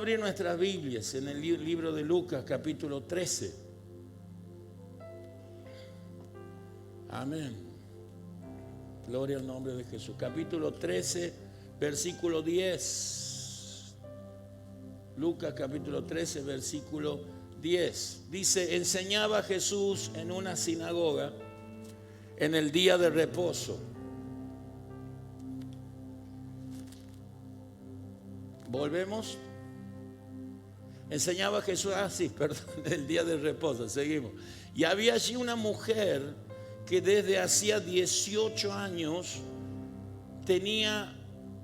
abrir nuestras Biblias en el libro de Lucas, capítulo 13. Amén. Gloria al nombre de Jesús. Capítulo 13, versículo 10. Lucas capítulo 13, versículo 10. Dice, enseñaba Jesús en una sinagoga en el día de reposo. ¿Volvemos? Enseñaba Jesús, el día de reposo, seguimos. Y había allí una mujer que desde hacía 18 años tenía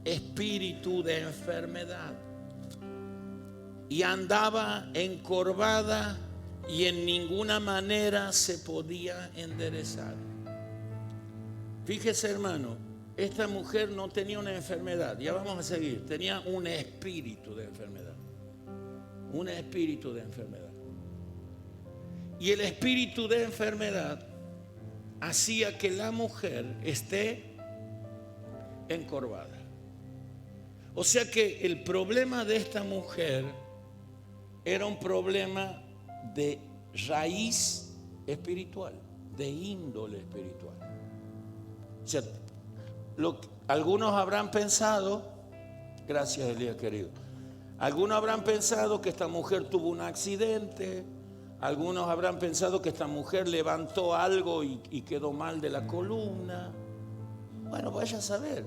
espíritu de enfermedad y andaba encorvada y en ninguna manera se podía enderezar. Fíjese, hermano, esta mujer no tenía una enfermedad, ya vamos a seguir, tenía un espíritu de enfermedad. Un espíritu de enfermedad. Y el espíritu de enfermedad hacía que la mujer esté encorvada. O sea que el problema de esta mujer era un problema de raíz espiritual, de índole espiritual. O sea, algunos habrán pensado, gracias Elías querido, algunos habrán pensado que esta mujer tuvo un accidente, algunos habrán pensado que esta mujer levantó algo y quedó mal de la columna. Bueno, vaya a saber.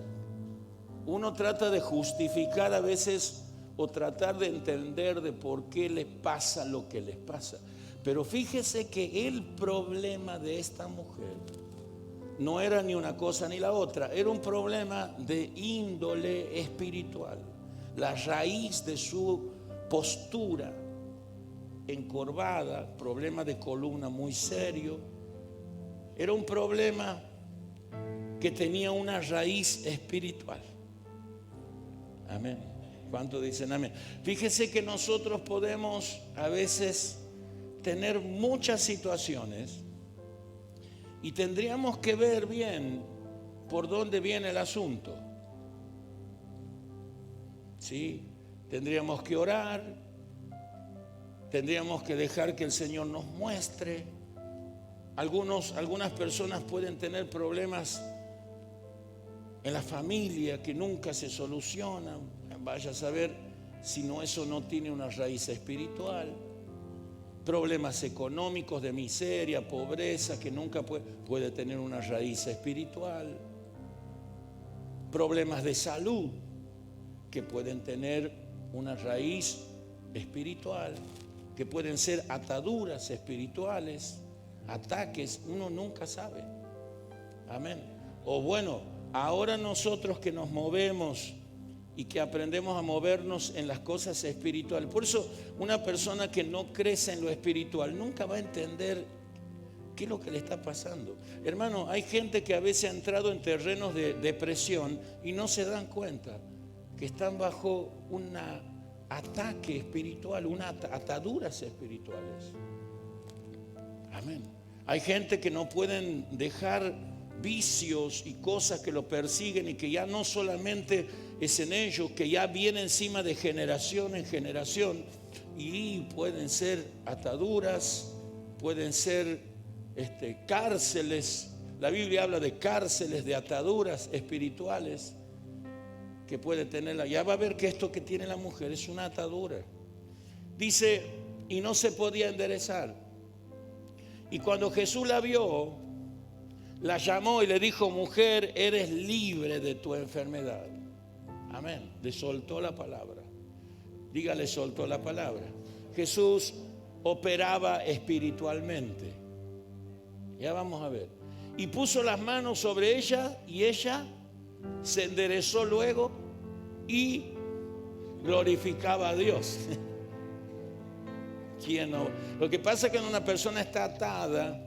Uno trata de justificar a veces o tratar de entender de por qué les pasa lo que les pasa. Pero fíjese que el problema de esta mujer no era ni una cosa ni la otra, era un problema de índole espiritual. La raíz de su postura encorvada, problema de columna muy serio, era un problema que tenía una raíz espiritual. Amén. ¿Cuántos dicen amén? Fíjese que nosotros podemos a veces tener muchas situaciones y tendríamos que ver bien por dónde viene el asunto. ¿Sí? Tendríamos que orar, tendríamos que dejar que el Señor nos muestre. Algunas personas pueden tener problemas en la familia que nunca se solucionan. Vaya a saber si eso no tiene una raíz espiritual. Problemas económicos de miseria, pobreza, que nunca puede tener una raíz espiritual. Problemas de salud que pueden tener una raíz espiritual, que pueden ser ataduras espirituales, ataques, uno nunca sabe. Amén. O bueno, ahora nosotros que nos movemos y que aprendemos a movernos en las cosas espirituales. Por eso una persona que no crece en lo espiritual nunca va a entender qué es lo que le está pasando. Hermano, hay gente que a veces ha entrado en terrenos de depresión y no se dan cuenta que están bajo un ataque espiritual, unas ataduras espirituales. Amén. Hay gente que no pueden dejar vicios y cosas que lo persiguen y que ya no solamente es en ellos, que ya viene encima de generación en generación, y pueden ser ataduras, pueden ser cárceles. La Biblia habla de cárceles, de ataduras espirituales que puede tenerla. Ya va a ver que esto que tiene la mujer es una atadura. Dice, y no se podía enderezar. Y cuando Jesús la vio, la llamó y le dijo, mujer, eres libre de tu enfermedad. Amén. Le soltó la palabra. Dígale, soltó la palabra. Jesús operaba espiritualmente. Ya vamos a ver. Y puso las manos sobre ella y ella se enderezó luego y glorificaba a Dios. ¿Quién no? Lo que pasa es que cuando una persona está atada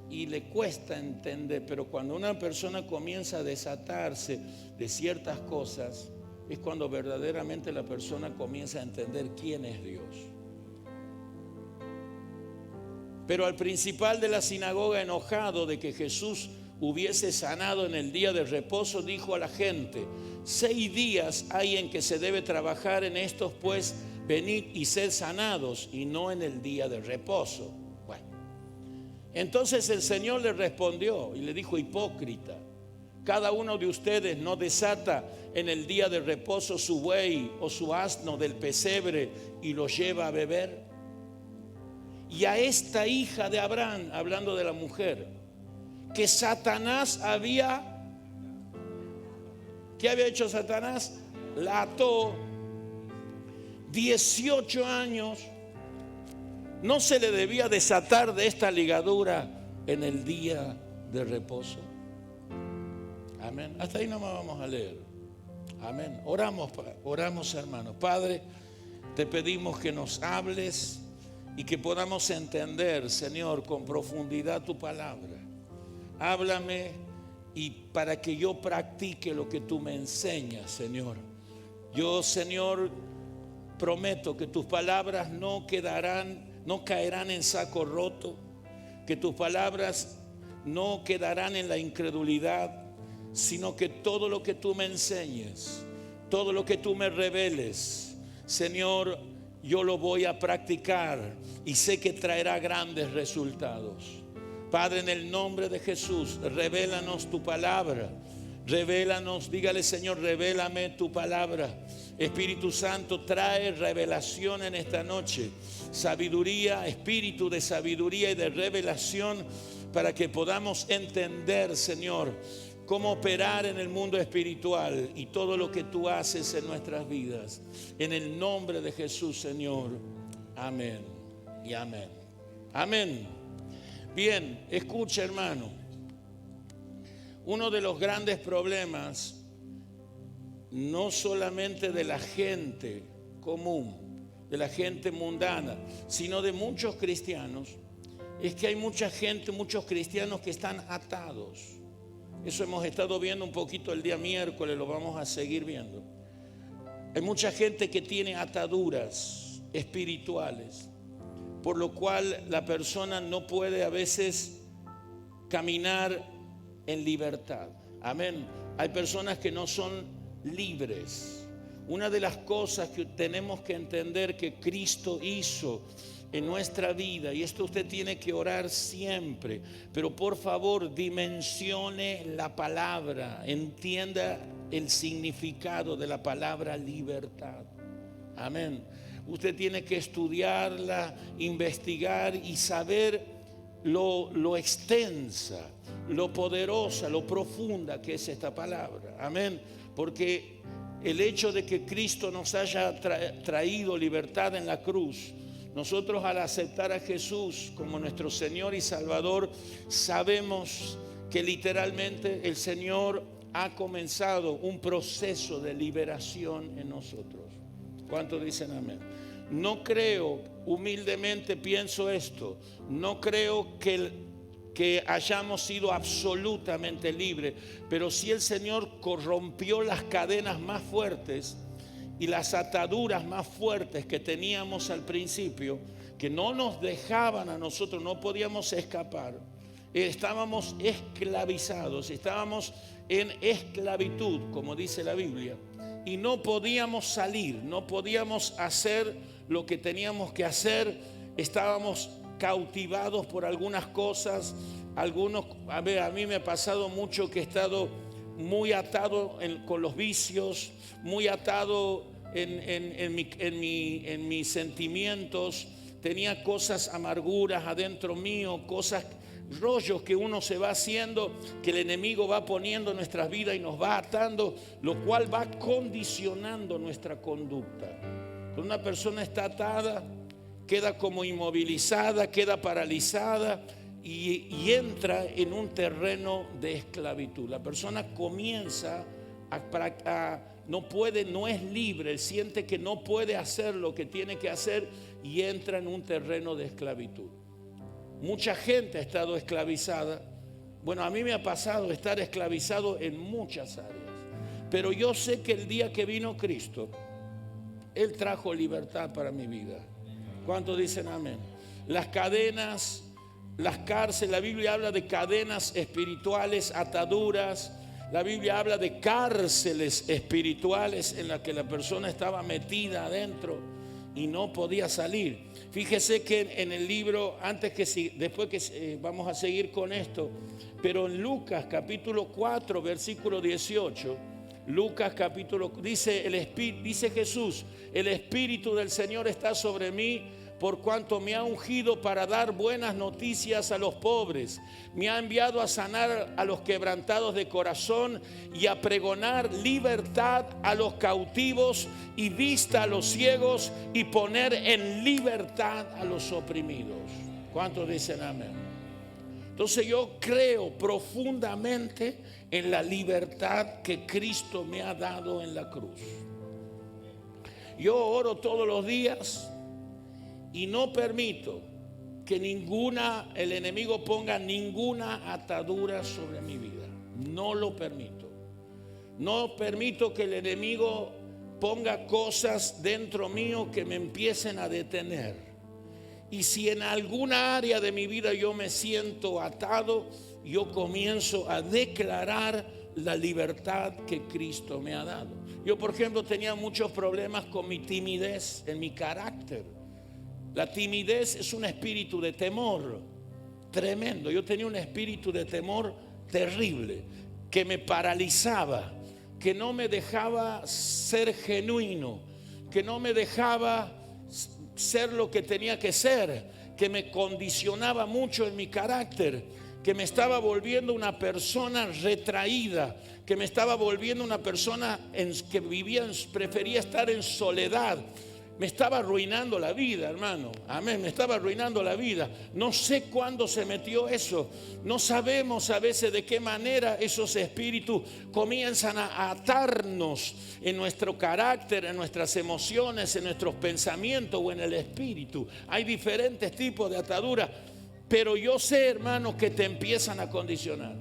y le cuesta entender, pero cuando una persona comienza a desatarse de ciertas cosas, es cuando verdaderamente la persona comienza a entender quién es Dios. Pero al principal de la sinagoga, enojado de que Jesús hubiese sanado en el día de reposo, dijo a la gente: 6 días hay en que se debe trabajar, en estos pues venid y sed sanados, y no en el día de reposo. Bueno, entonces el Señor le respondió y le dijo: hipócrita, cada uno de ustedes no desata en el día de reposo su buey o su asno del pesebre y lo lleva a beber. Y a esta hija de Abraham, hablando de la mujer, que Satanás había, ¿qué había hecho Satanás? La ató 18 años. ¿No se le debía desatar de esta ligadura en el día de reposo? Amén. Hasta ahí nomás vamos a leer. Amén. Oramos, hermanos. Padre, te pedimos que nos hables y que podamos entender, Señor, con profundidad tu palabra. Háblame y para que yo practique lo que tú me enseñas, Señor. Yo, Señor, prometo que tus palabras no caerán en saco roto, que tus palabras no quedarán en la incredulidad, sino que todo lo que tú me enseñes, todo lo que tú me reveles, Señor, yo lo voy a practicar y sé que traerá grandes resultados. Padre, en el nombre de Jesús, revélanos tu palabra. Revélanos, dígale: Señor, revélame tu palabra. Espíritu Santo, trae revelación en esta noche. Sabiduría, espíritu de sabiduría y de revelación, para que podamos entender, Señor, cómo operar en el mundo espiritual y todo lo que tú haces en nuestras vidas. En el nombre de Jesús, Señor. Amén y amén. Amén. Bien, escucha, hermano. Uno de los grandes problemas, no solamente de la gente común, de la gente mundana, sino de muchos cristianos, es que hay mucha gente, muchos cristianos que están atados. Eso hemos estado viendo un poquito el día miércoles, lo vamos a seguir viendo. Hay mucha gente que tiene ataduras espirituales, por lo cual la persona no puede a veces caminar en libertad. Amén. Hay personas que no son libres. Una de las cosas que tenemos que entender que Cristo hizo en nuestra vida, y esto usted tiene que orar siempre, pero por favor dimensione la palabra, entienda el significado de la palabra libertad. Amén. Usted tiene que estudiarla, investigar y saber lo extensa, lo poderosa, lo profunda que es esta palabra. Amén. Porque el hecho de que Cristo nos haya traído libertad en la cruz, nosotros al aceptar a Jesús como nuestro Señor y Salvador, sabemos que literalmente el Señor ha comenzado un proceso de liberación en nosotros. ¿Cuántos dicen amén? No creo, humildemente pienso esto, no creo que hayamos sido absolutamente libres, pero sí el Señor corrompió las cadenas más fuertes y las ataduras más fuertes que teníamos al principio, que no nos dejaban a nosotros, no podíamos escapar. Estábamos esclavizados, estábamos en esclavitud, como dice la Biblia, y no podíamos salir, no podíamos hacer lo que teníamos que hacer. Estábamos cautivados por algunas cosas. A mí me ha pasado mucho que he estado muy atado con los vicios, muy atado en mis sentimientos. Tenía cosas, amarguras adentro mío, cosas, rollos que uno se va haciendo, que el enemigo va poniendo en nuestras vidas y nos va atando, lo cual va condicionando nuestra conducta. Cuando una persona está atada, queda como inmovilizada, queda paralizada y entra en un terreno de esclavitud. La persona comienza no es libre, siente que no puede hacer lo que tiene que hacer y entra en un terreno de esclavitud. Mucha gente ha estado esclavizada. Bueno, a mí me ha pasado estar esclavizado en muchas áreas, pero yo sé que el día que vino Cristo, Él trajo libertad para mi vida. ¿Cuántos dicen amén? Las cadenas, las cárceles, la Biblia habla de cadenas espirituales, ataduras. La Biblia habla de cárceles espirituales en las que la persona estaba metida adentro. y no podía salir. Fíjese que en el libro, después que vamos a seguir con esto, pero en Lucas capítulo 4, versículo 18, Lucas capítulo, dice Jesús, el Espíritu del Señor está sobre mí, por cuanto me ha ungido para dar buenas noticias a los pobres. Me ha enviado a sanar a los quebrantados de corazón y a pregonar libertad a los cautivos y vista a los ciegos y poner en libertad a los oprimidos. ¿Cuántos dicen amén? Entonces yo creo profundamente en la libertad que Cristo me ha dado en la cruz. Yo oro todos los días y no permito que el enemigo ponga ninguna atadura sobre mi vida. No lo permito. No permito que el enemigo ponga cosas dentro mío que me empiecen a detener. Y si en alguna área de mi vida yo me siento atado, yo comienzo a declarar la libertad que Cristo me ha dado. Yo, por ejemplo, tenía muchos problemas con mi timidez, en mi carácter. La timidez es un espíritu de temor tremendo. Yo tenía un espíritu de temor terrible que me paralizaba, que no me dejaba ser genuino, que no me dejaba ser lo que tenía que ser, que me condicionaba mucho en mi carácter, que me estaba volviendo una persona retraída, que me estaba volviendo una persona que prefería estar en soledad. Me estaba arruinando la vida, hermano. Amén, me estaba arruinando la vida. No sé cuándo se metió eso. No sabemos a veces de qué manera esos espíritus comienzan a atarnos en nuestro carácter, en nuestras emociones, en nuestros pensamientos o en el espíritu. Hay diferentes tipos de ataduras, pero yo sé, hermano, que te empiezan a condicionar.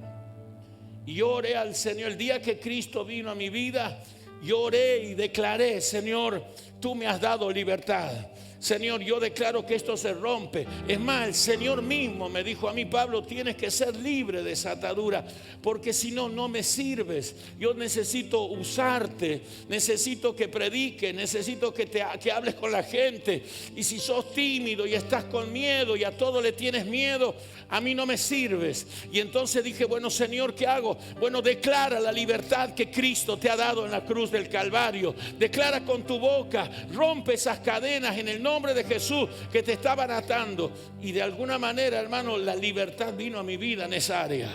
Y yo oré al Señor el día que Cristo vino a mi vida. Yo oré y declaré: Señor, tú me has dado libertad. Señor, yo declaro que esto se rompe. Es más, el Señor mismo me dijo a mí: Pablo, tienes que ser libre de esa atadura, porque si no, no me sirves. Yo necesito usarte, necesito que prediques, necesito que hables con la gente. Y si sos tímido y estás con miedo y a todo le tienes miedo, a mí no me sirves. Y entonces dije: bueno, Señor, ¿qué hago? Bueno, declara la libertad que Cristo te ha dado en la cruz del Calvario. Declara con tu boca, rompe esas cadenas en el nombre de Jesús que te estaban atando. Y de alguna manera, hermano, la libertad vino a mi vida en esa área.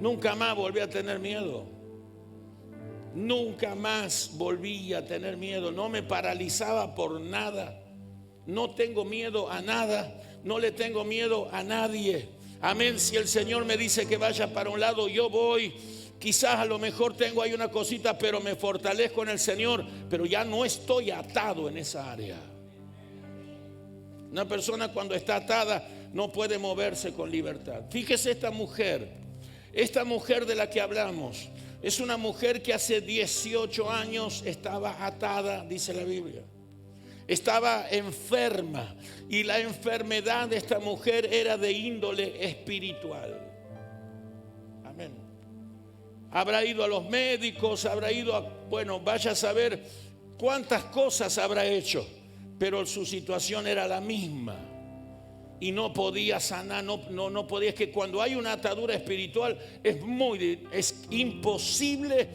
Nunca más volví a tener miedo. Nunca más volví a tener miedo. No me paralizaba por nada. No tengo miedo a nada. No le tengo miedo a nadie. Amén. Si el Señor me dice que vaya para un lado, yo voy. Quizás a lo mejor tengo ahí una cosita, pero me fortalezco en el Señor. Pero ya no estoy atado en esa área. Una persona cuando está atada no puede moverse con libertad. Fíjese esta mujer de la que hablamos. Es una mujer que hace 18 años estaba atada, dice la Biblia. Estaba enferma, y la enfermedad de esta mujer era de índole espiritual. Amén. Habrá ido a los médicos, habrá ido vaya a saber cuántas cosas habrá hecho, pero su situación era la misma y no podía sanar, no podía. Es que cuando hay una atadura espiritual es imposible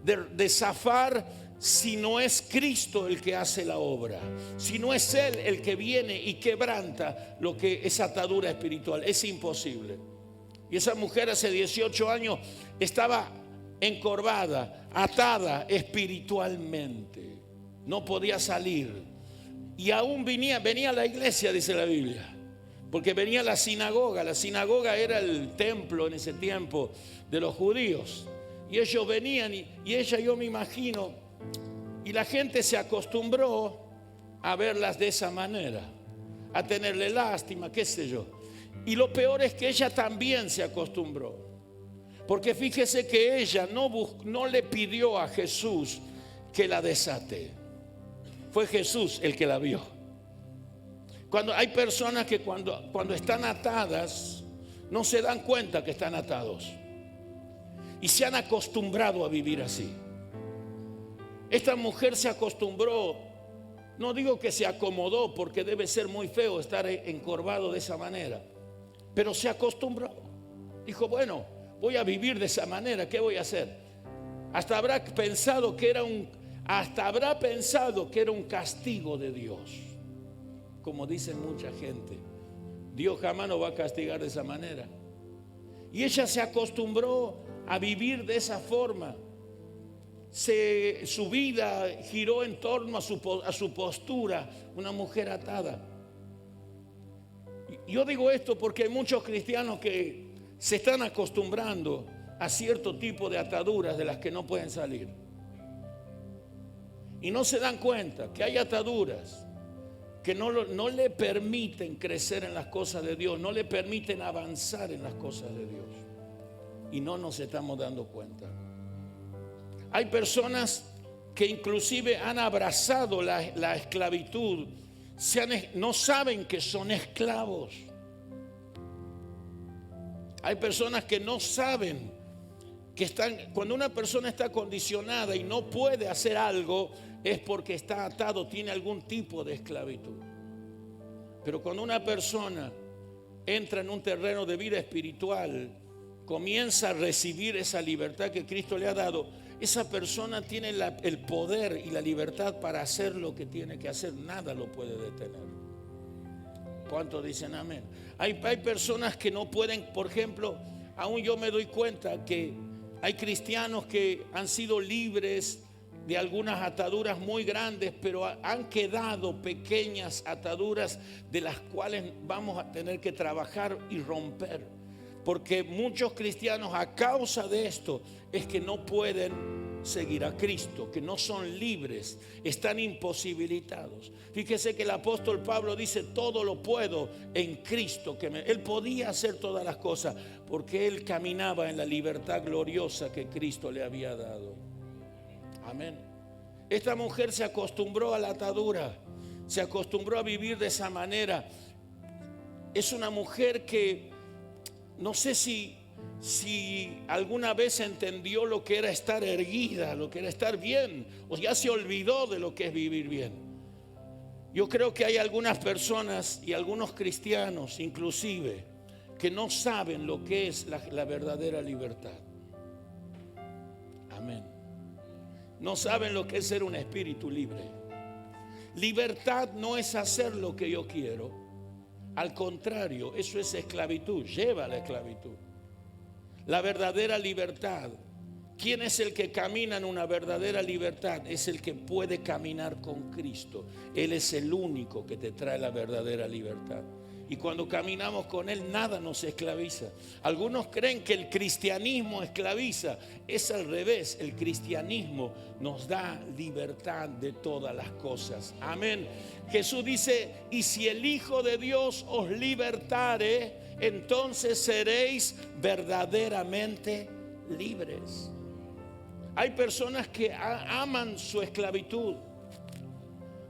de zafar si no es Cristo el que hace la obra, si no es Él el que viene y quebranta lo que es atadura espiritual. Es imposible. Y esa mujer hace 18 años estaba encorvada, atada espiritualmente, no podía salir. Y aún venía a la iglesia, dice la Biblia, porque venía a la sinagoga. La sinagoga era el templo en ese tiempo de los judíos. Y ellos venían y ella, yo me imagino, y la gente se acostumbró a verlas de esa manera, a tenerle lástima, qué sé yo. Y lo peor es que ella también se acostumbró, porque fíjese que ella no le pidió a Jesús que la desate. Fue Jesús el que la vio. Cuando hay personas que cuando están atadas no se dan cuenta que están atados y se han acostumbrado a vivir así. Esta mujer se acostumbró No digo que se acomodó, porque debe ser muy feo estar encorvado de esa manera, pero se acostumbró. Dijo, bueno, voy a vivir de esa manera, ¿qué voy a hacer? Hasta habrá pensado que era un castigo de Dios. Como dicen mucha gente, Dios jamás nos va a castigar de esa manera. Y ella se acostumbró a vivir de esa forma. Su vida giró en torno a su postura, una mujer atada. Yo digo esto porque hay muchos cristianos que se están acostumbrando a cierto tipo de ataduras de las que no pueden salir. Y no se dan cuenta que hay ataduras que no le permiten crecer en las cosas de Dios, no le permiten avanzar en las cosas de Dios. Y no nos estamos dando cuenta. Hay personas que inclusive han abrazado la esclavitud, no saben que son esclavos. Hay personas que no saben que cuando una persona está condicionada y no puede hacer algo, es porque está atado, tiene algún tipo de esclavitud. Pero cuando una persona entra en un terreno de vida espiritual, comienza a recibir esa libertad que Cristo le ha dado, esa persona tiene el poder y la libertad para hacer lo que tiene que hacer. Nada lo puede detener. ¿Cuántos dicen amén? Hay personas que no pueden, por ejemplo, aún yo me doy cuenta que hay cristianos que han sido libres de algunas ataduras muy grandes, pero han quedado pequeñas ataduras de las cuales vamos a tener que trabajar y romper. Porque muchos cristianos, a causa de esto, es que no pueden seguir a Cristo, que no son libres, están imposibilitados. Fíjese que el apóstol Pablo dice, todo lo puedo en Cristo. Él podía hacer todas las cosas porque él caminaba en la libertad gloriosa que Cristo le había dado. Amén. Esta mujer se acostumbró a la atadura, se acostumbró a vivir de esa manera. Es una mujer que no sé si alguna vez entendió lo que era estar erguida, lo que era estar bien, o ya se olvidó de lo que es vivir bien. Yo creo que hay algunas personas y algunos cristianos inclusive que no saben lo que es la verdadera libertad. Amén. No saben lo que es ser un espíritu libre. Libertad no es hacer lo que yo quiero. Al contrario, eso es esclavitud, lleva a la esclavitud. La verdadera libertad, ¿quién es el que camina en una verdadera libertad? Es el que puede caminar con Cristo. Él es el único que te trae la verdadera libertad. Y cuando caminamos con Él, nada nos esclaviza. Algunos creen que el cristianismo esclaviza. Es al revés. El cristianismo nos da libertad de todas las cosas. Amén. Jesús dice, y si el Hijo de Dios os libertare, entonces seréis verdaderamente libres. Hay personas que aman su esclavitud.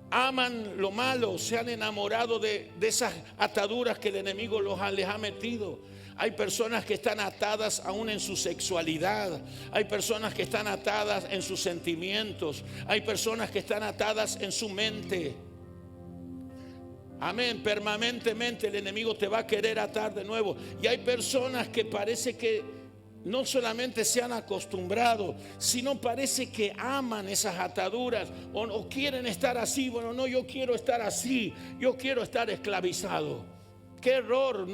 Aman lo malo, se han enamorado de esas ataduras que el enemigo les ha metido. Hay personas que están atadas aún en su sexualidad. Hay personas que están atadas en sus sentimientos. Hay personas que están atadas en su mente. Amén, permanentemente el enemigo te va a querer atar de nuevo. Y hay personas que parece que no solamente se han acostumbrado, sino parece que aman esas ataduras o quieren estar así. Bueno, no, yo quiero estar así, yo quiero estar esclavizado. Qué error.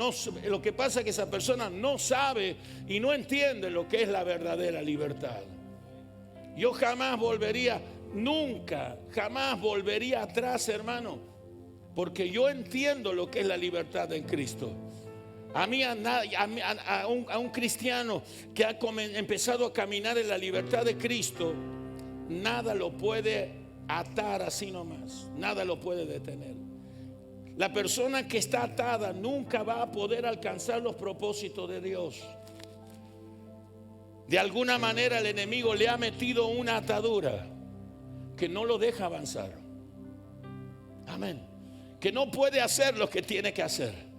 Lo que pasa es que esa persona no sabe y no entiende lo que es la verdadera libertad. Yo jamás volvería, nunca, jamás volvería atrás, hermano, porque yo entiendo lo que es la libertad en Cristo. A un cristiano que ha empezado a caminar en la libertad de Cristo, nada lo puede atar así nomás, nada lo puede detener. La persona que está atada nunca va a poder alcanzar los propósitos de Dios. De alguna manera el enemigo le ha metido una atadura que no lo deja avanzar. Amén. Que no puede hacer lo que tiene que hacer.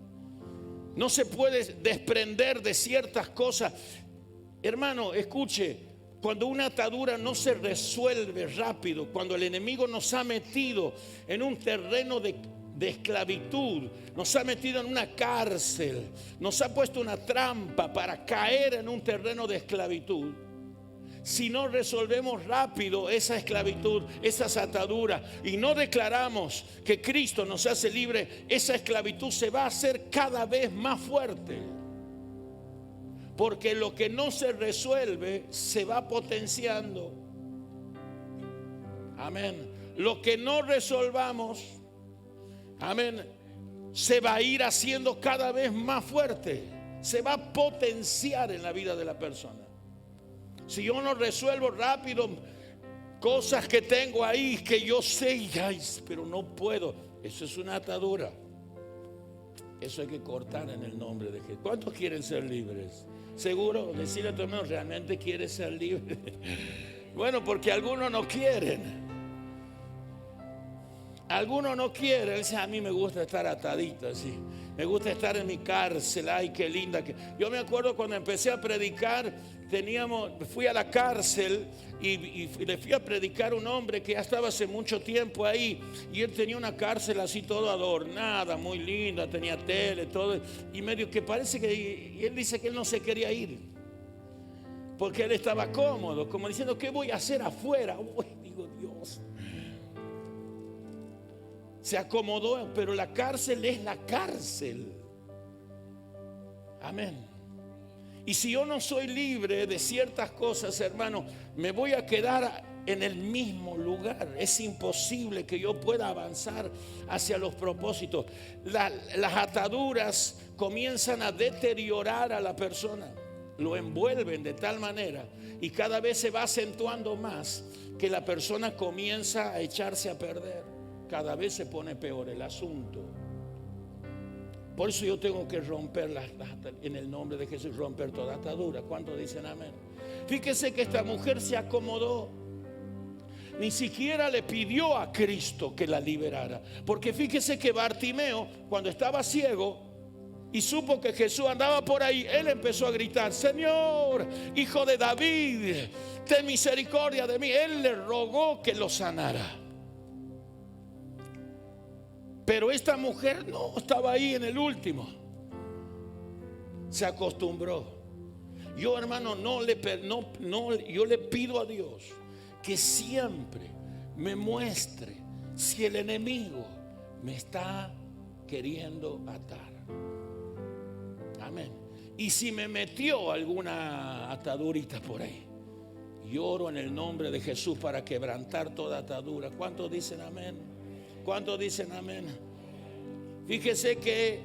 No se puede desprender de ciertas cosas. Hermano, escuche, Cuando una atadura no se resuelve rápido, cuando el enemigo nos ha metido en un terreno de esclavitud, nos ha metido en una cárcel, nos ha puesto una trampa para caer en un terreno de esclavitud. Si no resolvemos rápido esa esclavitud, esas ataduras, y no declaramos que Cristo nos hace libre, esa esclavitud se va a hacer cada vez más fuerte. Porque lo que no se resuelve se va potenciando. Amén. Lo que no resolvamos, amén, se va a ir haciendo cada vez más fuerte. Se va a potenciar en la vida de la persona. Si yo no resuelvo rápido cosas que tengo ahí, que yo sé, ay, pero no puedo, eso es una atadura. Eso hay que cortar en el nombre de Jesús. ¿Cuántos quieren ser libres? Seguro, decirle a tu hermano, ¿realmente quieres ser libre? Bueno, porque algunos no quieren. Algunos no quieren. Dice, a mí me gusta estar atadito así. Me gusta estar en mi cárcel. Ay, qué linda. Yo me acuerdo cuando empecé a predicar, fui a la cárcel y le fui a predicar a un hombre que ya estaba hace mucho tiempo ahí. Y él tenía una cárcel así todo adornada, muy linda, tenía tele, todo. Y medio que parece que, y él dice que él no se quería ir. Porque él estaba cómodo, como diciendo, ¿qué voy a hacer afuera? Uy, digo, Dios. Se acomodó, pero la cárcel es la cárcel. Amén. Y si yo no soy libre de ciertas cosas, hermano, me voy a quedar en el mismo lugar. Es imposible que yo pueda avanzar hacia los propósitos. Las ataduras comienzan a deteriorar a la persona. Lo envuelven de tal manera y cada vez se va acentuando más que la persona comienza a echarse a perder. Cada vez se pone peor el asunto. Por eso yo tengo que romper en el nombre de Jesús, romper toda atadura. ¿Cuántos dicen amén? Fíjese que esta mujer se acomodó. Ni siquiera le pidió a Cristo que la liberara. Porque fíjese que Bartimeo, cuando estaba ciego y supo que Jesús andaba por ahí, él empezó a gritar, Señor, Hijo de David, ten misericordia de mí. Él le rogó que lo sanara. Pero esta mujer no estaba ahí en el último. Se acostumbró. Yo, hermano, yo le pido a Dios que siempre me muestre si el enemigo me está queriendo atar. Amén. Y si me metió alguna atadurita por ahí, lloro en el nombre de Jesús para quebrantar toda atadura. ¿Cuántos dicen amén? ¿Cuántos dicen amén? Fíjese que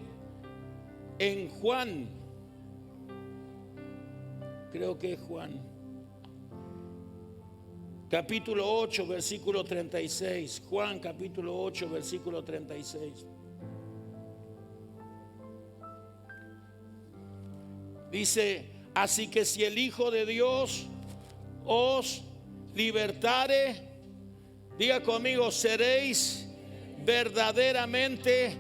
en Juan, creo que es Juan, capítulo 8, versículo 36. Juan capítulo 8, versículo 36. Dice, así que si el Hijo de Dios os libertare, diga conmigo, seréis verdaderamente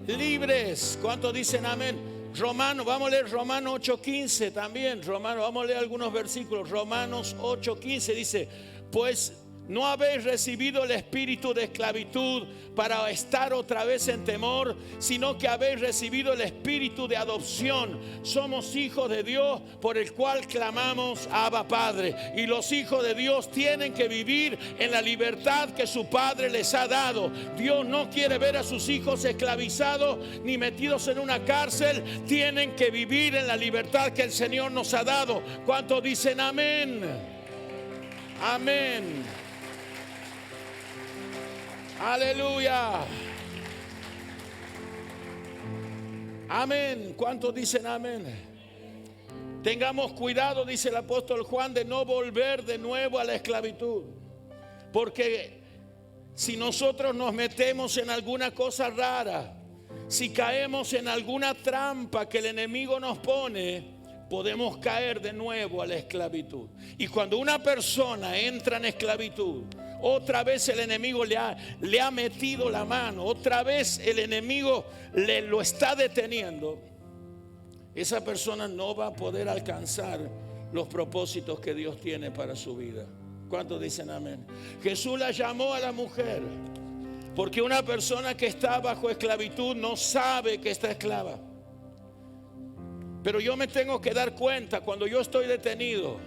libres. ¿Cuántos dicen amén? Romanos, vamos a leer Romanos 8:15 también. Vamos a leer algunos versículos. Romanos 8:15 dice, pues no habéis recibido el espíritu de esclavitud para estar otra vez en temor, sino que habéis recibido el espíritu de adopción. Somos hijos de Dios, por el cual clamamos Abba Padre. Y los hijos de Dios tienen que vivir en la libertad que su Padre les ha dado. Dios no quiere ver a sus hijos esclavizados ni metidos en una cárcel. Tienen que vivir en la libertad que el Señor nos ha dado. ¿Cuántos dicen amén? Amén. Aleluya. Amén. ¿Cuántos dicen amén? Tengamos cuidado, dice el apóstol Juan, de no volver de nuevo a la esclavitud. Porque si nosotros nos metemos en alguna cosa rara, si caemos en alguna trampa que el enemigo nos pone, podemos caer de nuevo a la esclavitud. Y cuando una persona entra en esclavitud, otra vez el enemigo le ha metido la mano, otra vez el enemigo lo está deteniendo. Esa persona no va a poder alcanzar los propósitos que Dios tiene para su vida. ¿Cuántos dicen amén? Jesús la llamó a la mujer, porque una persona que está bajo esclavitud no sabe que está esclava. Pero yo me tengo que dar cuenta cuando yo estoy detenido,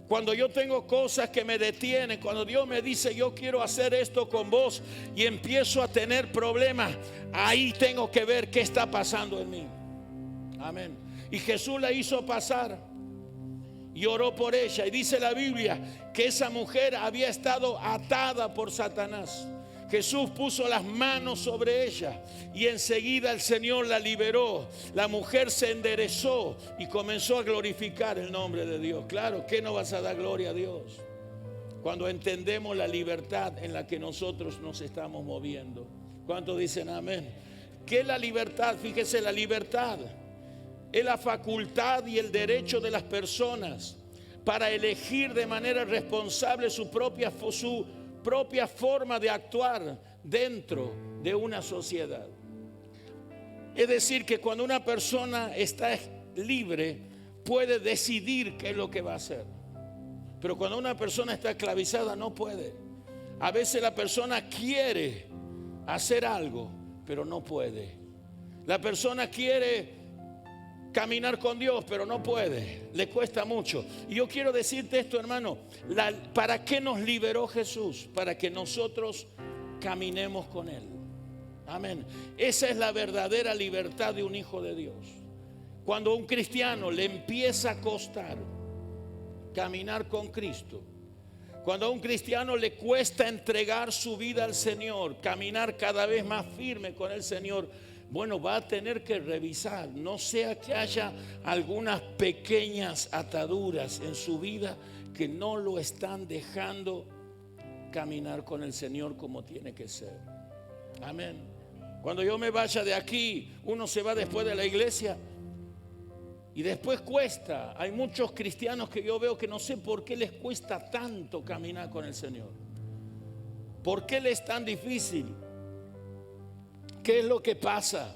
cuando yo tengo cosas que me detienen, cuando Dios me dice yo quiero hacer esto con vos y empiezo a tener problemas, ahí tengo que ver qué está pasando en mí. Amén. Y Jesús la hizo pasar y oró por ella. Y dice la Biblia que esa mujer había estado atada por Satanás. Jesús puso las manos sobre ella y enseguida el Señor la liberó. La mujer se enderezó y comenzó a glorificar el nombre de Dios. Claro, ¿qué no vas a dar gloria a Dios? Cuando entendemos la libertad en la que nosotros nos estamos moviendo. ¿Cuántos dicen amén? ¿Qué es la libertad? Fíjese, la libertad es la facultad y el derecho de las personas para elegir de manera responsable su propia forma de actuar dentro de una sociedad. Es decir, que cuando una persona está libre, puede decidir qué es lo que va a hacer. Pero cuando una persona está esclavizada, no puede. A veces la persona quiere hacer algo, pero no puede. La persona quiere caminar con Dios, pero no puede, le cuesta mucho. Y yo quiero decirte esto, hermano, ¿para qué nos liberó Jesús? Para que nosotros caminemos con Él. Amén. Esa es la verdadera libertad de un hijo de Dios. Cuando a un cristiano le empieza a costar caminar con Cristo, cuando a un cristiano le cuesta entregar su vida al Señor, caminar cada vez más firme con el Señor, bueno, va a tener que revisar, no sea que haya algunas pequeñas ataduras en su vida que no lo están dejando caminar con el Señor como tiene que ser. Amén. Cuando yo me vaya de aquí, uno se va después de la iglesia y después cuesta. Hay muchos cristianos que yo veo que no sé por qué les cuesta tanto caminar con el Señor. ¿Por qué les es tan difícil? ¿Qué es lo que pasa?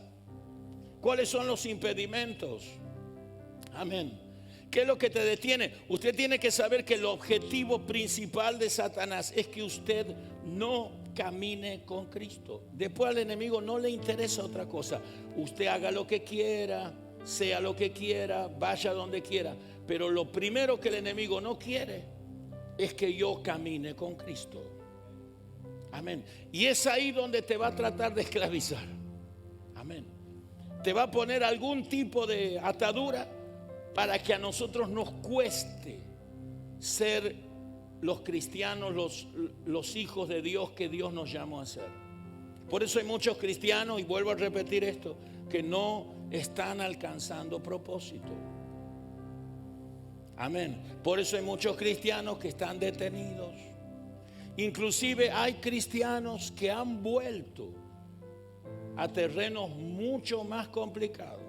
¿Cuáles son los impedimentos? Amén. ¿Qué es lo que te detiene? Usted tiene que saber que el objetivo principal de Satanás es que usted no camine con Cristo. Después al enemigo no le interesa otra cosa. Usted haga lo que quiera, sea lo que quiera, vaya donde quiera. Pero lo primero que el enemigo no quiere es que yo camine con Cristo. Amén. Y es ahí donde te va a tratar de esclavizar. Amén. Te va a poner algún tipo de atadura para que a nosotros nos cueste ser los cristianos, los hijos de Dios que Dios nos llamó a ser. Por eso hay muchos cristianos, y vuelvo a repetir esto, que no están alcanzando propósito. Amén. Por eso hay muchos cristianos que están detenidos. Inclusive hay cristianos que han vuelto a terrenos mucho más complicados.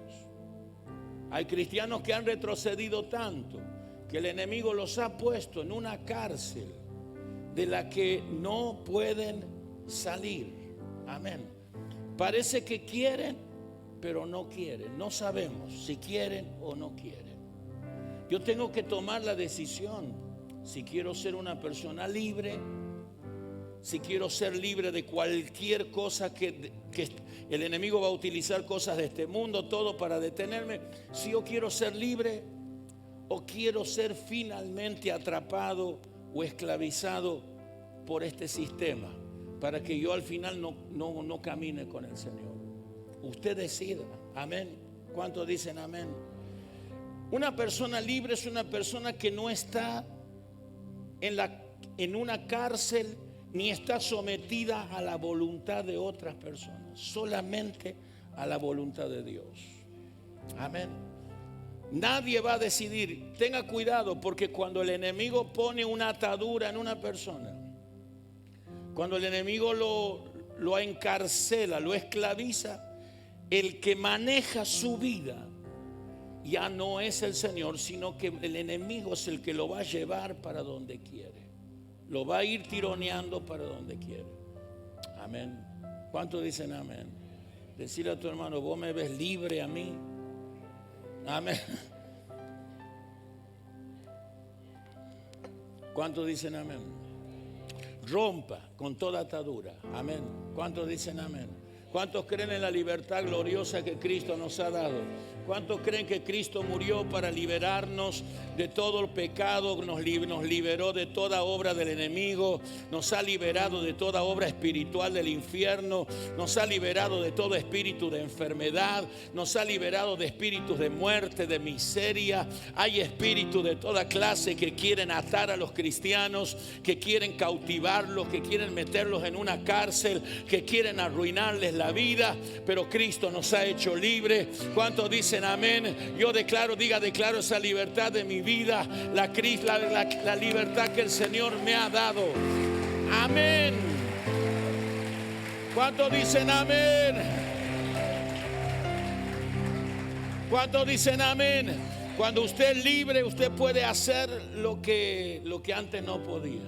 Hay cristianos que han retrocedido tanto que el enemigo los ha puesto en una cárcel de la que no pueden salir. Amén. Parece que quieren, pero no quieren. No sabemos si quieren o no quieren. Yo tengo que tomar la decisión si quiero ser una persona libre, si quiero ser libre de cualquier cosa que el enemigo va a utilizar, cosas de este mundo, todo para detenerme. Si yo quiero ser libre o quiero ser finalmente atrapado o esclavizado por este sistema, para que yo al final no camine con el Señor. Usted decida. Amén. ¿Cuántos dicen amén? Una persona libre es una persona que no está en una cárcel ni está sometida a la voluntad de otras personas, solamente a la voluntad de Dios. Amén. Nadie va a decidir. Tenga cuidado, porque cuando el enemigo pone una atadura en una persona, cuando el enemigo lo encarcela, lo esclaviza, el que maneja su vida ya no es el Señor, sino que el enemigo es el que lo va a llevar para donde quiere. Lo va a ir tironeando para donde quiere. Amén. ¿Cuántos dicen amén? Decirle a tu hermano, vos me ves libre a mí. Amén. ¿Cuántos dicen amén? Rompa con toda atadura. Amén. ¿Cuántos dicen amén? ¿Cuántos creen en la libertad gloriosa que Cristo nos ha dado? ¿Cuántos creen que Cristo murió para liberarnos de todo el pecado? Nos liberó de toda obra del enemigo. Nos ha liberado de toda obra espiritual del infierno. Nos ha liberado de todo espíritu de enfermedad. Nos ha liberado de espíritus de muerte, de miseria. Hay espíritus de toda clase que quieren atar a los cristianos, que quieren cautivarlos, que quieren meterlos en una cárcel, que quieren arruinarles la vida. Pero Cristo nos ha hecho libres. ¿Cuántos dicen amén? Yo declaro esa libertad de mi vida, la libertad que el Señor me ha dado. Amén. ¿Cuántos dicen amén? ¿Cuántos dicen amén? Cuando usted es libre, usted puede hacer lo que antes no podía.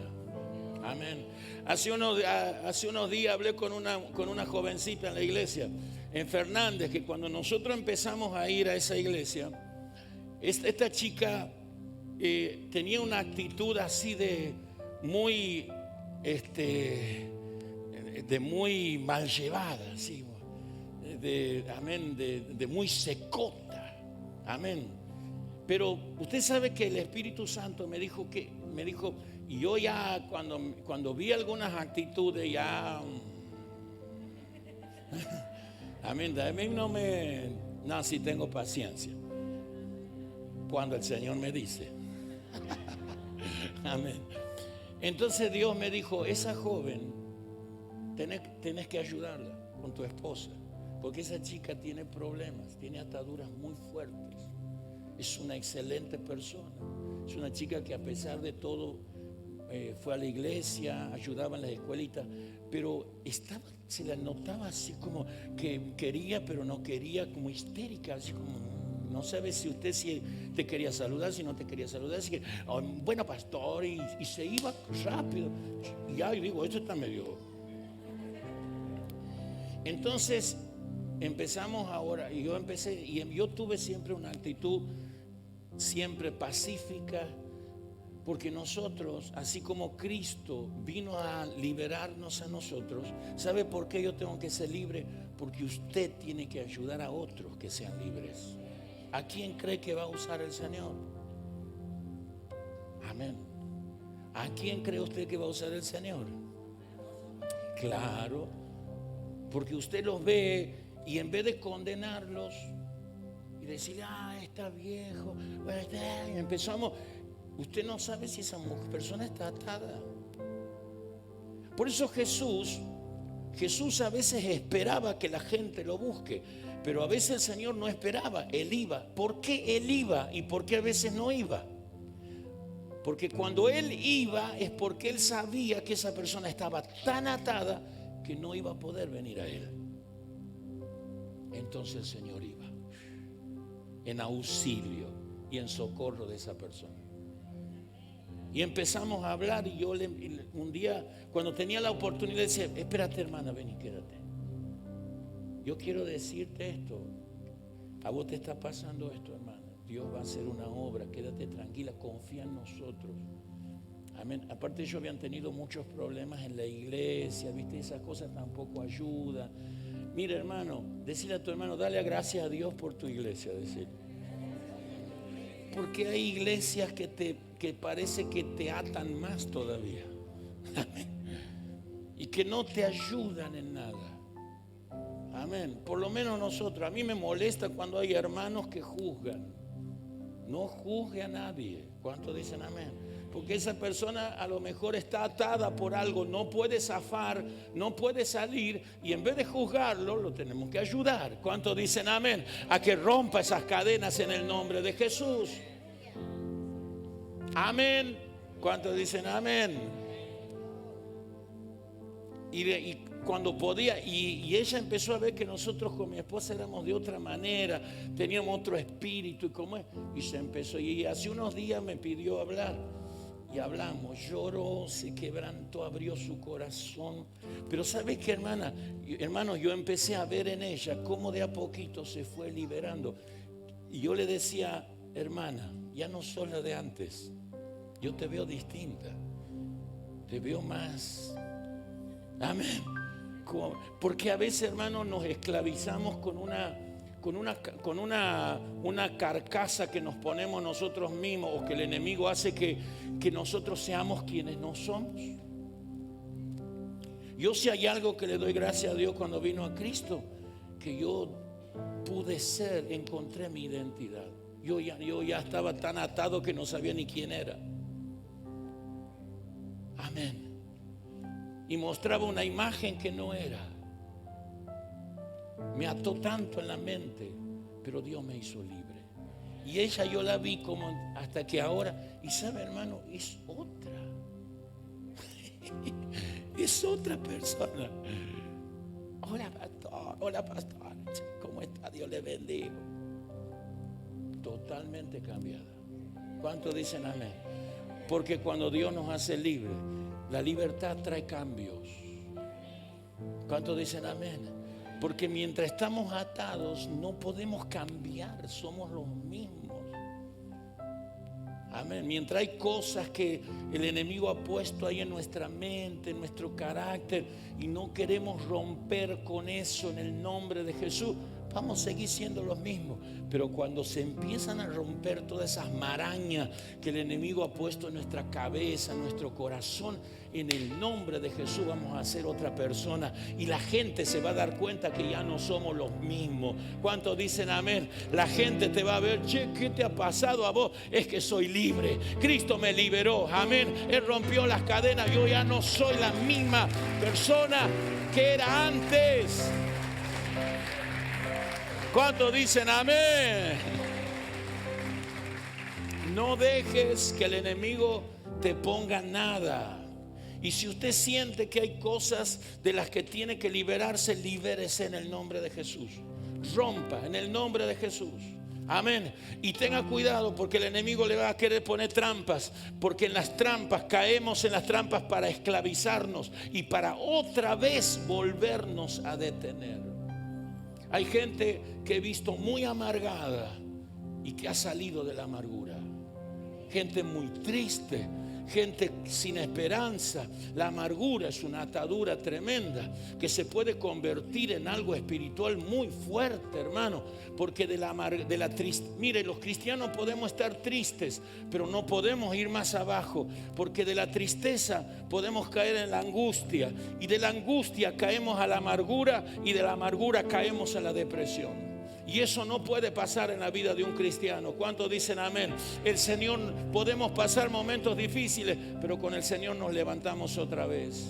Amén. Hace unos días hablé con una jovencita en la iglesia, en Fernández, que cuando nosotros empezamos a ir a esa iglesia, esta chica tenía una actitud así de muy mal llevada, así, de muy secota. Amén. Pero usted sabe que el Espíritu Santo me dijo, y yo ya cuando vi algunas actitudes ya amén, a mí no, sí tengo paciencia cuando el Señor me dice. Amén. Entonces Dios me dijo, esa joven tenés que ayudarla con tu esposa, porque esa chica tiene problemas, tiene ataduras muy fuertes. Es una excelente persona. Es una chica que a pesar de todo fue a la iglesia, ayudaba en las escuelitas, pero se la notaba así como que quería, pero no quería, como histérica, así como no sabe si te quería saludar, si no te quería saludar, así que, bueno, pastor, y se iba rápido. Y ya, digo, esto está medio. Entonces empezamos ahora, y yo tuve siempre una actitud siempre pacífica, porque nosotros, así como Cristo vino a liberarnos a nosotros, ¿sabe por qué yo tengo que ser libre? Porque usted tiene que ayudar a otros que sean libres. ¿A quién cree que va a usar el Señor? Amén. ¿A quién cree usted que va a usar el Señor? Claro, porque usted los ve y en vez de condenarlos y decirle, está viejo, y empezamos. Usted no sabe si esa persona está atada. Por eso Jesús a veces esperaba que la gente lo busque, pero a veces el Señor no esperaba, Él iba. ¿Por qué Él iba y por qué a veces no iba? Porque cuando Él iba es porque Él sabía que esa persona estaba tan atada que no iba a poder venir a Él. Entonces el Señor iba en auxilio y en socorro de esa persona. Y empezamos a hablar, y yo un día, cuando tenía la oportunidad, le decía, espérate, hermana, ven y quédate. Yo quiero decirte esto. A vos te está pasando esto, hermana. Dios va a hacer una obra, quédate tranquila, confía en nosotros. Amén. Aparte ellos habían tenido muchos problemas en la iglesia, viste, esas cosas tampoco ayudan. Mira, hermano, decirle a tu hermano, dale gracias a Dios por tu iglesia, decir. Porque hay iglesias que parece que te atan más todavía. Amén. Y que no te ayudan en nada. Amén. Por lo menos nosotros, a mí me molesta cuando hay hermanos que juzgan. No juzgue a nadie. ¿Cuántos dicen amén? Porque esa persona a lo mejor está atada por algo, no puede zafar, no puede salir, y en vez de juzgarlo, lo tenemos que ayudar. ¿Cuántos dicen amén? A que rompa esas cadenas en el nombre de Jesús. Amén. ¿Cuántos dicen amén? Y cuando podía, y ella empezó a ver que nosotros con mi esposa éramos de otra manera, teníamos otro espíritu, y se empezó, y hace unos días me pidió hablar. Y hablamos, lloró, se quebrantó, abrió su corazón. Pero ¿sabes qué, hermano? Yo empecé a ver en ella cómo de a poquito se fue liberando. Y yo le decía, hermana, ya no sos la de antes. Yo te veo distinta. Te veo más. Amén. Porque a veces, hermanos, nos esclavizamos con una carcasa que nos ponemos nosotros mismos, o que el enemigo hace que nosotros seamos quienes no somos. Yo, si hay algo que le doy gracias a Dios cuando vino a Cristo, que yo pude ser, encontré mi identidad. Yo ya estaba tan atado que no sabía ni quién era. Amén. Y mostraba una imagen que no era. Me ató tanto en la mente, pero Dios me hizo libre. Y ella yo la vi como hasta que ahora, y sabe, hermano, es otra. Es otra persona. Hola, pastor. Hola, pastor. ¿Cómo está? Dios le bendiga. Totalmente cambiada. ¿Cuántos dicen amén? Porque cuando Dios nos hace libres, la libertad trae cambios. ¿Cuántos dicen amén? Porque mientras estamos atados no podemos cambiar, somos los mismos. Amén. Mientras hay cosas que el enemigo ha puesto ahí en nuestra mente, en nuestro carácter, y no queremos romper con eso en el nombre de Jesús, vamos a seguir siendo los mismos. Pero cuando se empiezan a romper todas esas marañas que el enemigo ha puesto en nuestra cabeza, en nuestro corazón, en el nombre de Jesús vamos a ser otra persona. Y la gente se va a dar cuenta que ya no somos los mismos. ¿Cuántos dicen amén? La gente te va a ver: che, ¿qué te ha pasado a vos? Es que soy libre. Cristo me liberó. Amén. Él rompió las cadenas. Yo ya no soy la misma persona que era antes. ¿Cuántos dicen amén? No dejes que el enemigo te ponga nada. Y si usted siente que hay cosas de las que tiene que liberarse, libérese en el nombre de Jesús. Rompa en el nombre de Jesús. Amén. Y tenga cuidado, porque el enemigo le va a querer poner trampas. Porque en las trampas, caemos en las trampas para esclavizarnos y para otra vez volvernos a detener. Hay gente que he visto muy amargada y que ha salido de la amargura. Gente muy triste, gente sin esperanza. La amargura es una atadura tremenda que se puede convertir en algo espiritual muy fuerte, hermano. Porque de la tristeza, mire, los cristianos podemos estar tristes, pero no podemos ir más abajo, porque de la tristeza podemos caer en la angustia, y de la angustia caemos a la amargura, y de la amargura caemos a la depresión. Y eso no puede pasar en la vida de un cristiano. ¿Cuántos dicen amén? El Señor, podemos pasar momentos difíciles, pero con el Señor nos levantamos otra vez.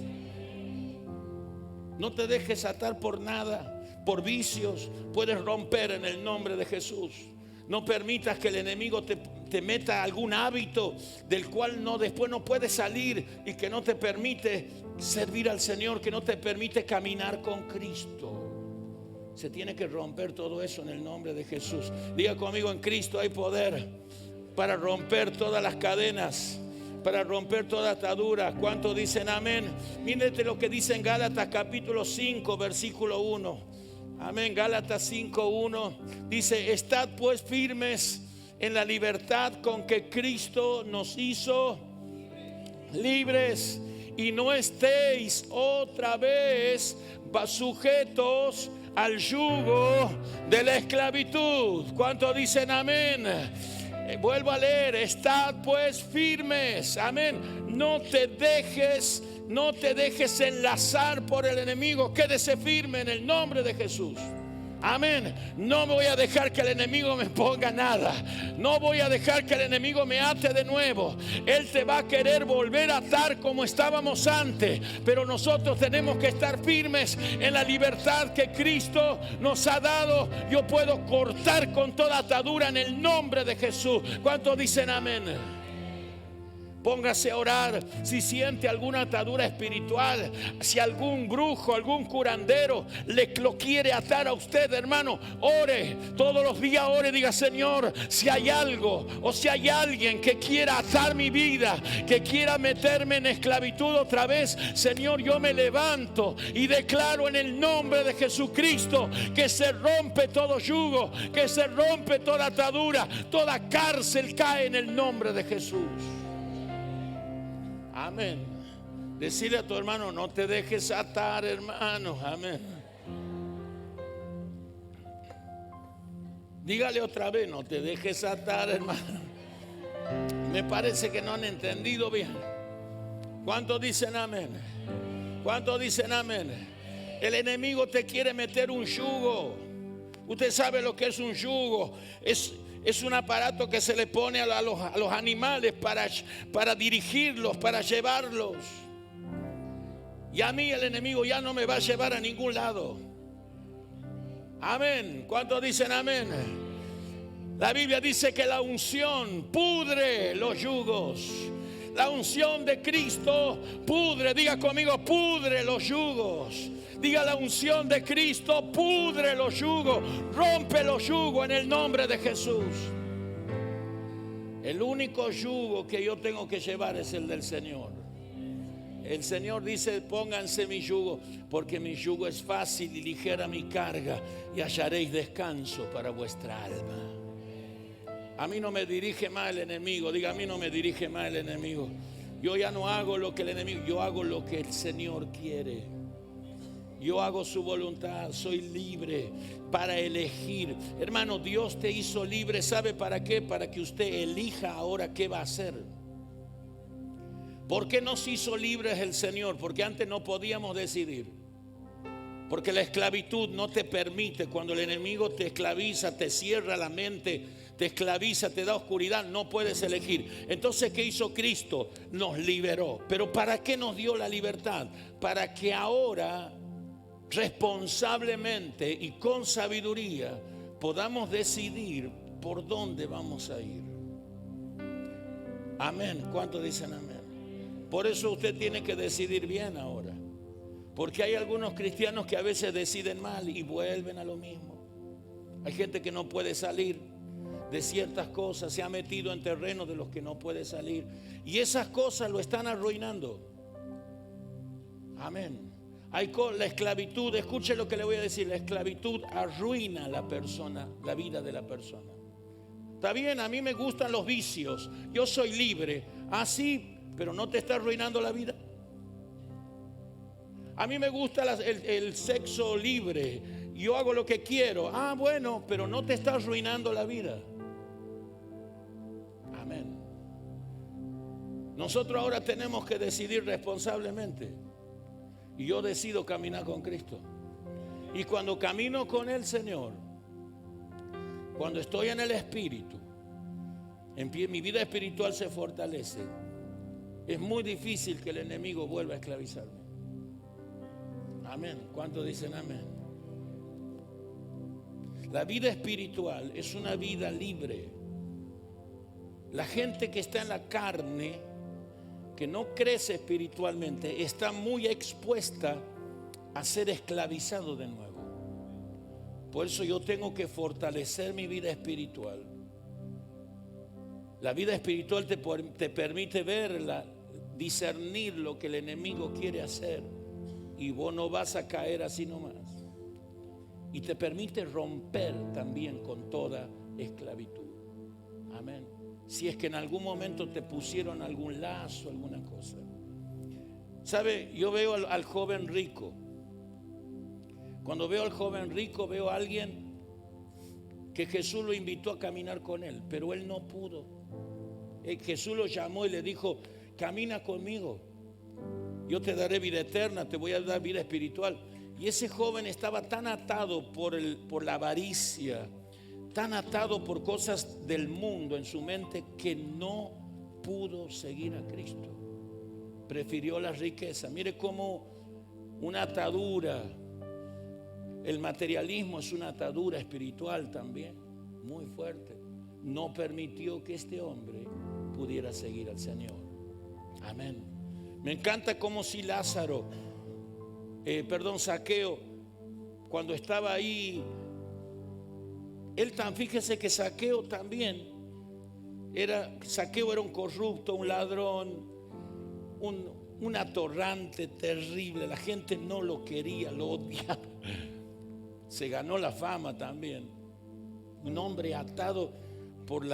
No te dejes atar por nada, por vicios. Puedes romper en el nombre de Jesús. No permitas que el enemigo te meta algún hábito del cual después no puedes salir, y que no te permite servir al Señor, que no te permite caminar con Cristo. Se tiene que romper todo eso en el nombre de Jesús. Diga conmigo: en Cristo hay poder para romper todas las cadenas, para romper toda atadura. ¿Cuántos dicen amén? Mírate lo que dice en Gálatas capítulo 5 versículo 1. Amén. Gálatas 5:1 dice: estad pues firmes en la libertad con que Cristo nos hizo libres, y no estéis otra vez sujetos al yugo de la esclavitud. ¿Cuántos dicen amén? Vuelvo a leer: estad pues firmes. Amén. No te dejes enlazar por el enemigo. Quédese firme en el nombre de Jesús. Amén. No me voy a dejar que el enemigo me ponga nada. No voy a dejar que el enemigo me ate de nuevo. Él te va a querer volver a atar como estábamos antes, pero nosotros tenemos que estar firmes en la libertad que Cristo nos ha dado. Yo puedo cortar con toda atadura en el nombre de Jesús. ¿Cuántos dicen amén? Póngase a orar si siente alguna atadura espiritual, si algún brujo, algún curandero lo quiere atar a usted, hermano. Ore todos los días, ore, diga: Señor, si hay algo o si hay alguien que quiera atar mi vida, que quiera meterme en esclavitud otra vez, Señor, yo me levanto y declaro en el nombre de Jesucristo que se rompe todo yugo, que se rompe toda atadura, toda cárcel cae en el nombre de Jesús. Amén. Decirle a tu hermano, no te dejes atar, hermano. Amén. Dígale otra vez, no te dejes atar, hermano. Me parece que no han entendido bien. ¿Cuántos dicen amén? ¿Cuántos dicen amén? El enemigo te quiere meter un yugo. Usted sabe lo que es un yugo. Es un aparato que se le pone a los animales para dirigirlos, para llevarlos. Y a mí el enemigo ya no me va a llevar a ningún lado. Amén. ¿Cuántos dicen amén? La Biblia dice que la unción pudre los yugos. La unción de Cristo pudre. Diga conmigo, pudre los yugos. Diga, la unción de Cristo pudre los yugos. Rompe los yugos en el nombre de Jesús. El único yugo que yo tengo que llevar es el del Señor. El Señor dice, pónganse mi yugo, porque mi yugo es fácil y ligera mi carga, y hallaréis descanso para vuestra alma. A mí no me dirige más el enemigo. Diga, a mí no me dirige más el enemigo. Yo ya no hago lo que el enemigo, yo hago lo que el Señor quiere. Yo hago su voluntad, soy libre para elegir. Hermano, Dios te hizo libre, ¿sabe para qué? Para que usted elija ahora qué va a hacer. ¿Por qué nos hizo libres el Señor? Porque antes no podíamos decidir. Porque la esclavitud no te permite. Cuando el enemigo te esclaviza, te cierra la mente, te esclaviza, te da oscuridad, no puedes elegir. Entonces, ¿qué hizo Cristo? Nos liberó. ¿Pero para qué nos dio la libertad? Para que ahora, responsablemente y con sabiduría, podamos decidir por dónde vamos a ir. Amén. ¿Cuántos dicen amén? Por eso usted tiene que decidir bien ahora. Porque hay algunos cristianos que a veces deciden mal y vuelven a lo mismo. Hay gente que no puede salir de ciertas cosas, se ha metido en terrenos de los que no puede salir. Y esas cosas lo están arruinando. Amén. La esclavitud, escuche lo que le voy a decir, la esclavitud arruina a la persona, la vida de la persona. Está bien, a mí me gustan los vicios, yo soy libre, así, pero no te está arruinando la vida. A mí me gusta el sexo libre, yo hago lo que quiero. Ah, bueno, pero no te está arruinando la vida. Amén. Nosotros ahora tenemos que decidir responsablemente. Y yo decido caminar con Cristo. Y cuando camino con el Señor, cuando estoy en el Espíritu, mi vida espiritual se fortalece. Es muy difícil que el enemigo vuelva a esclavizarme. Amén. ¿Cuántos dicen amén? La vida espiritual es una vida libre. La gente que está en la carne, que no crece espiritualmente, está muy expuesta a ser esclavizado de nuevo. Por eso yo tengo que fortalecer mi vida espiritual. La vida espiritual te permite verla, discernir lo que el enemigo quiere hacer, y vos no vas a caer así nomás. Y te permite romper también con toda esclavitud. Amén. Si es que en algún momento te pusieron algún lazo, alguna cosa. ¿Sabe? Yo veo al joven rico. Cuando veo al joven rico, veo a alguien que Jesús lo invitó a caminar con él, pero él no pudo. Jesús lo llamó y le dijo, camina conmigo, yo te daré vida eterna, te voy a dar vida espiritual. Y ese joven estaba tan atado por la avaricia, tan atado por cosas del mundo en su mente, que no pudo seguir a Cristo. Prefirió la riqueza. Mire cómo una atadura, el materialismo es una atadura espiritual también, muy fuerte. No permitió que este hombre pudiera seguir al Señor. Amén. Me encanta como si Zaqueo, cuando estaba ahí, fíjese que Zaqueo también Zaqueo era un corrupto, un ladrón, un atorrante terrible. La gente no lo quería, lo odiaba. Se ganó la fama también. Un hombre atado por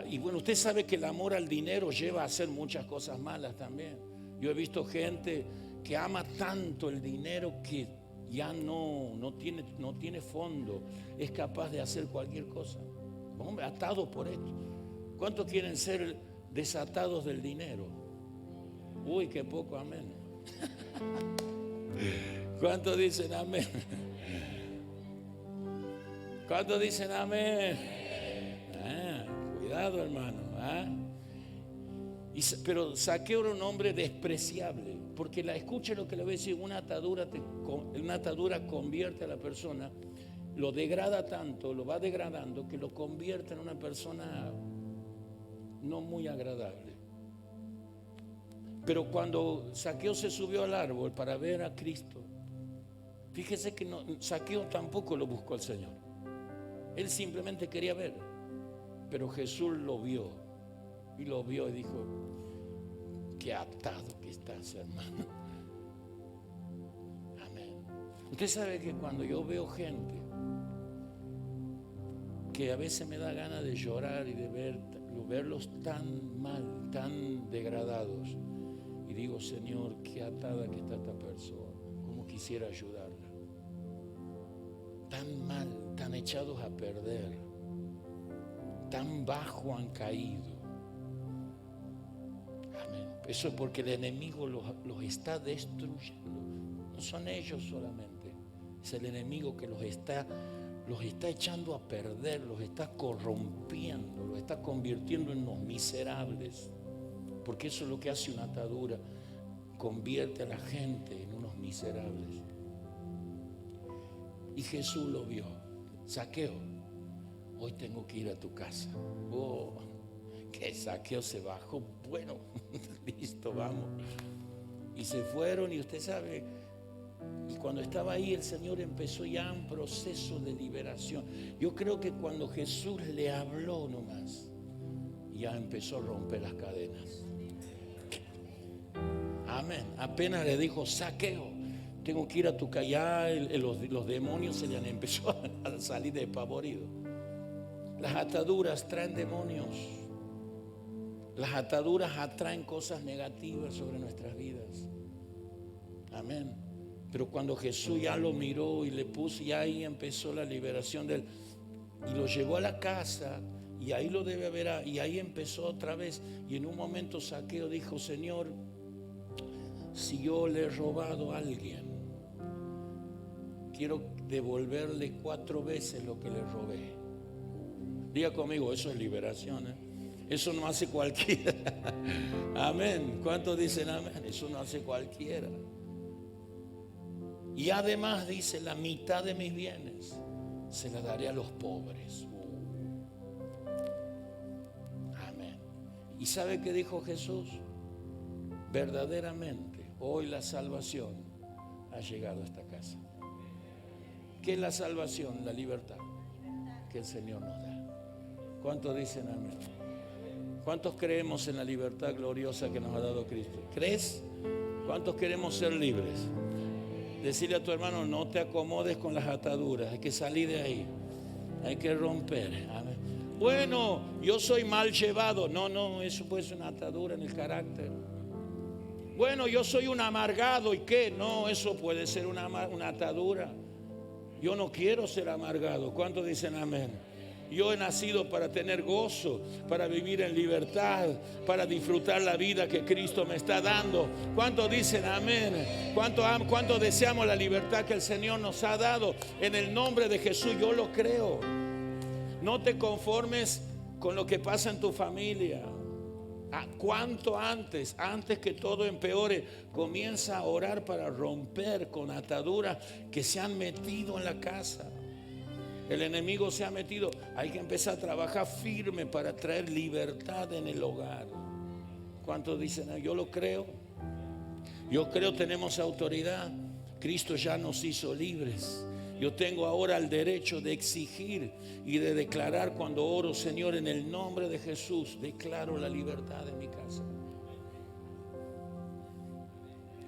Y bueno, usted sabe que el amor al dinero lleva a hacer muchas cosas malas también. Yo he visto gente que ama tanto el dinero que ya no tiene fondo, es capaz de hacer cualquier cosa. Hombre, atados por esto. ¿Cuántos quieren ser desatados del dinero? Uy, qué poco, amén. ¿Cuántos dicen amén? ¿Cuántos dicen amén? Cuidado, hermano. Pero Zaqueo era un hombre despreciable, porque escuche lo que le voy a decir, una atadura convierte a la persona, lo degrada tanto, lo va degradando, que lo convierte en una persona no muy agradable. Pero cuando Zaqueo se subió al árbol para ver a Cristo, fíjese que Zaqueo tampoco lo buscó al Señor. Él simplemente quería ver. Pero Jesús lo vio. Y lo vio y dijo: qué atado que estás, hermano. Amén. Usted sabe que cuando yo veo gente que a veces me da ganas de llorar y de verlos tan mal, tan degradados, y digo: Señor, qué atada que está esta persona, cómo quisiera ayudarla. Tan mal, tan echados a perder, tan bajo han caído. Amén. Eso es porque el enemigo los está destruyendo. No son ellos solamente, es el enemigo que los está echando a perder, los está corrompiendo, los está convirtiendo en unos miserables. Porque eso es lo que hace una atadura, convierte a la gente en unos miserables. Y Jesús lo vio. Zaqueo, hoy tengo que ir a tu casa. Oh, que Zaqueo se bajó. Bueno, listo, vamos. Y se fueron, y usted sabe, y cuando estaba ahí el Señor empezó ya un proceso de liberación. Yo creo que cuando Jesús le habló nomás, ya empezó a romper las cadenas. Amén. Apenas le dijo: Zaqueo, tengo que ir a tu casa. Los demonios se le han empezado a salir despavoridos. Las ataduras traen demonios. Las ataduras atraen cosas negativas sobre nuestras vidas. Amén. Pero cuando Jesús ya lo miró y le puso, ya ahí empezó la liberación de él. Y lo llevó a la casa, y ahí lo debe ver, y ahí empezó otra vez. Y en un momento Zaqueo dijo: Señor, si yo le he robado a alguien, quiero devolverle 4 veces lo que le robé. Diga conmigo, eso es liberación, ¿eh? Eso no hace cualquiera. Amén. ¿Cuántos dicen amén? Eso no hace cualquiera. Y además dice: la mitad de mis bienes se la daré a los pobres. Amén. ¿Y sabe qué dijo Jesús? Verdaderamente hoy la salvación ha llegado a esta casa. ¿Qué es la salvación? La libertad que el Señor nos da. ¿Cuántos dicen amén? ¿Cuántos creemos en la libertad gloriosa que nos ha dado Cristo? ¿Crees? ¿Cuántos queremos ser libres? Decirle a tu hermano: no te acomodes con las ataduras, hay que salir de ahí, hay que romper. Amén. Bueno, yo soy mal llevado. No, eso puede ser una atadura en el carácter. Bueno, yo soy un amargado. ¿Y qué? No, eso puede ser una atadura. Yo no quiero ser amargado. ¿Cuántos dicen amén? Yo he nacido para tener gozo, para vivir en libertad, para disfrutar la vida que Cristo me está dando. ¿Cuántos dicen amén? ¿Cuántos deseamos la libertad que el Señor nos ha dado? En el nombre de Jesús yo lo creo. No te conformes con lo que pasa en tu familia. Cuanto antes que todo empeore, comienza a orar para romper con ataduras que se han metido en la casa. El enemigo se ha metido. Hay que empezar a trabajar firme para traer libertad en el hogar. ¿Cuántos dicen? Yo lo creo. Yo creo, tenemos autoridad. Cristo ya nos hizo libres. Yo tengo ahora el derecho de exigir y de declarar cuando oro: Señor, en el nombre de Jesús, declaro la libertad en mi casa.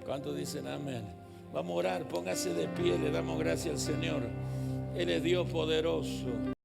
¿Cuántos dicen amén? Vamos a orar, póngase de pie, le damos gracias al Señor. Él es Dios poderoso.